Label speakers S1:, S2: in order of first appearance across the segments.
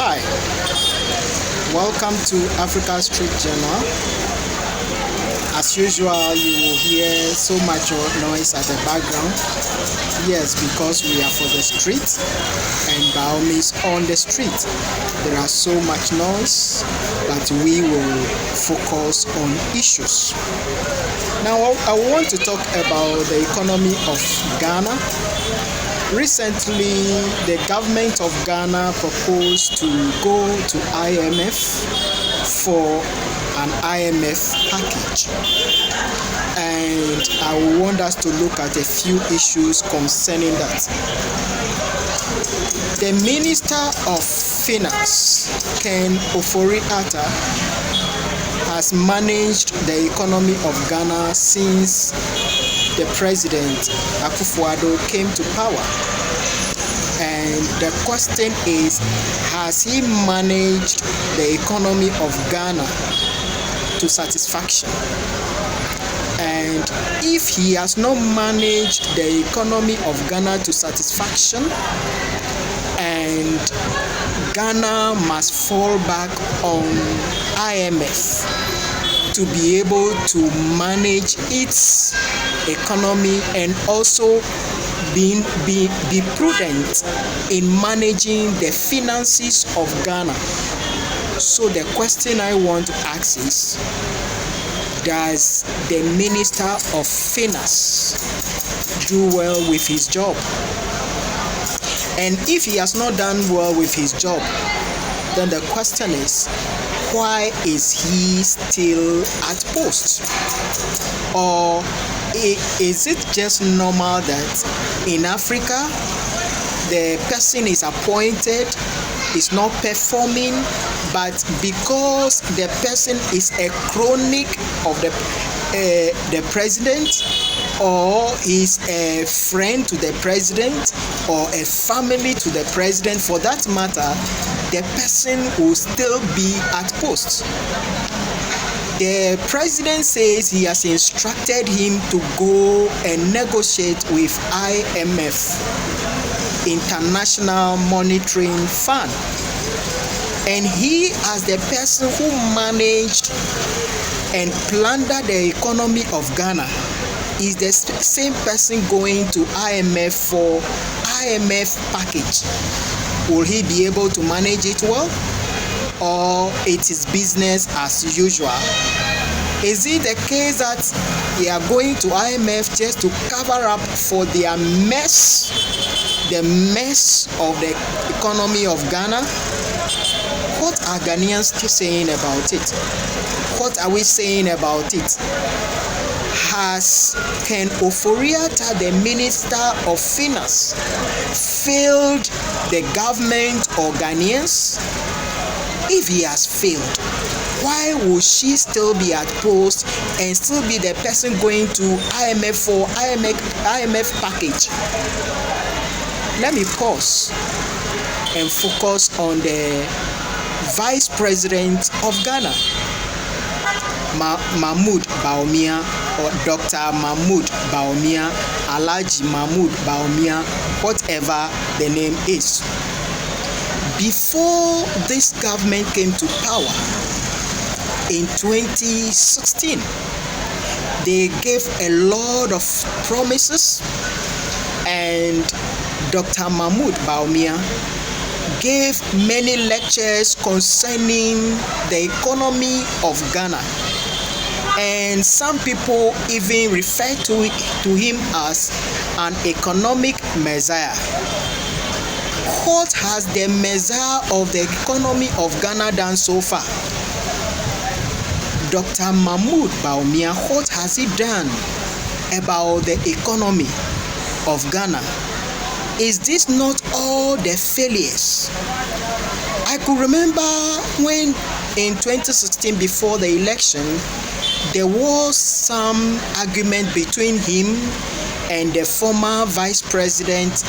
S1: Hi, welcome to Africa Street Journal. As usual, you will hear so much noise at the background. Yes, because we are for the street, and by all means on the street. There are so much noise, but we will focus on issues. Now, I want to talk about the economy of Ghana. Recently, the government of Ghana proposed to go to IMF for an IMF package. And I want us to look at a few issues concerning that. The Minister of Finance, Ken Ofori-Atta, has managed the economy of Ghana since the president Akufo-Addo came to power. And the question is, has he managed the economy of Ghana to satisfaction? And if he has not managed the economy of Ghana to satisfaction, and Ghana must fall back on IMF to be able to manage its economy and also be prudent in managing the finances of Ghana. So the question I want to ask is, does the Minister of Finance do well with his job? And if he has not done well with his job, then the question is, why is he still at post? Or is it just normal that in Africa the person is appointed, is not performing, but because the person is a crony of the president, or is a friend to the president, or a family to the president, for that matter, the person will still be at post? The president says he has instructed him to go and negotiate with IMF, International Monetary Fund. And he, as the person who managed and plundered the economy of Ghana, is the same person going to IMF for IMF package. Will he be able to manage it well? Or it is business as usual? Is it the case that they are going to IMF just to cover up for their mess, the mess of the economy of Ghana? What are Ghanaians saying about it? What are we saying about it? Has Ken Ofori-Atta, the Minister of Finance, failed the government or Ghanaians? If he has failed, why would she still be at post and still be the person going to IMF for IMF package? Let me pause and focus on the Vice President of Ghana, Mahmoud Bawumia, or Dr. Mahmoud Bawumia, Alhaji Mahmoud Bawumia, whatever the name is. Before this government came to power in 2016, they gave a lot of promises, and Dr. Mahmoud Bawumia gave many lectures concerning the economy of Ghana. And some people even refer to him as an economic messiah. What has the messiah of the economy of Ghana done so far? Dr. Mahmoud Bawumia, what has he done about the economy of Ghana? Is this not all the failures? I could remember when in 2016, before the election, there was some argument between him and the former Vice President,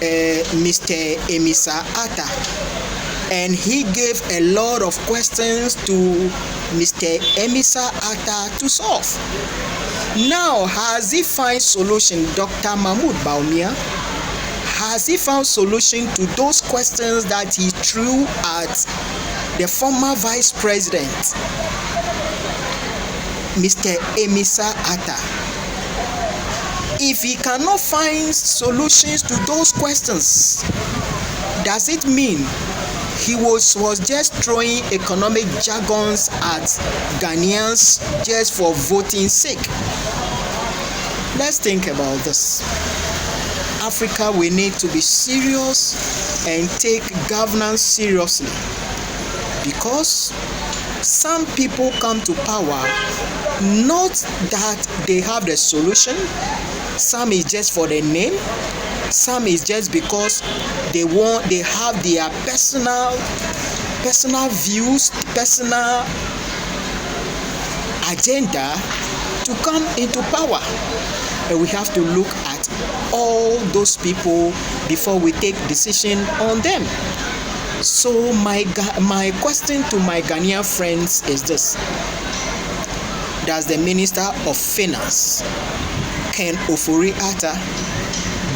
S1: Mr. Emisa Atta, and he gave a lot of questions to Mr. Emisa Atta to solve. Now, has he found solution? Dr. Mahmoud Bawumia, Has he found solution to those questions that he threw at the former vice president, Mr. Emisa Atta? If he cannot find solutions to those questions, does it mean he was just throwing economic jargons at Ghanaians just for voting sake? Let's think about this. Africa, we need to be serious and take governance seriously, because some people come to power not that they have the solution. Some is just for the name, some is just because they have their personal views, personal agenda to come into power. And we have to look at all those people before we take decision on them. So my question to my Ghanaian friends is this: does the Minister of Finance, Ken Ofori-Atta,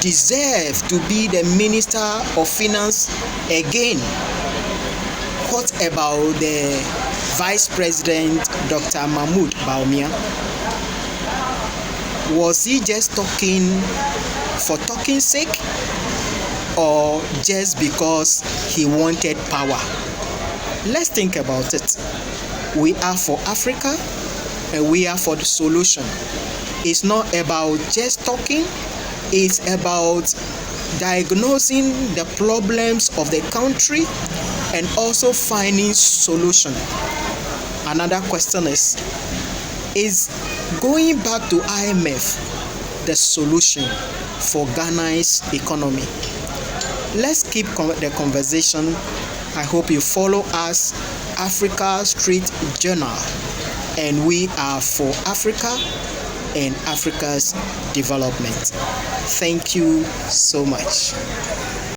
S1: deserve to be the Minister of Finance again? What about the Vice President, Dr. Mahmoud Bawumia? Was he just talking for talking's sake, or just because he wanted power? Let's think about it. We are for Africa, and we are for the solution. It's not about just talking, it's about diagnosing the problems of the country and also finding solution. Another question is going back to IMF the solution for Ghana's economy? Let's keep the conversation. I hope you follow us, Africa Street Journal, and we are for Africa and Africa's development. Thank you so much.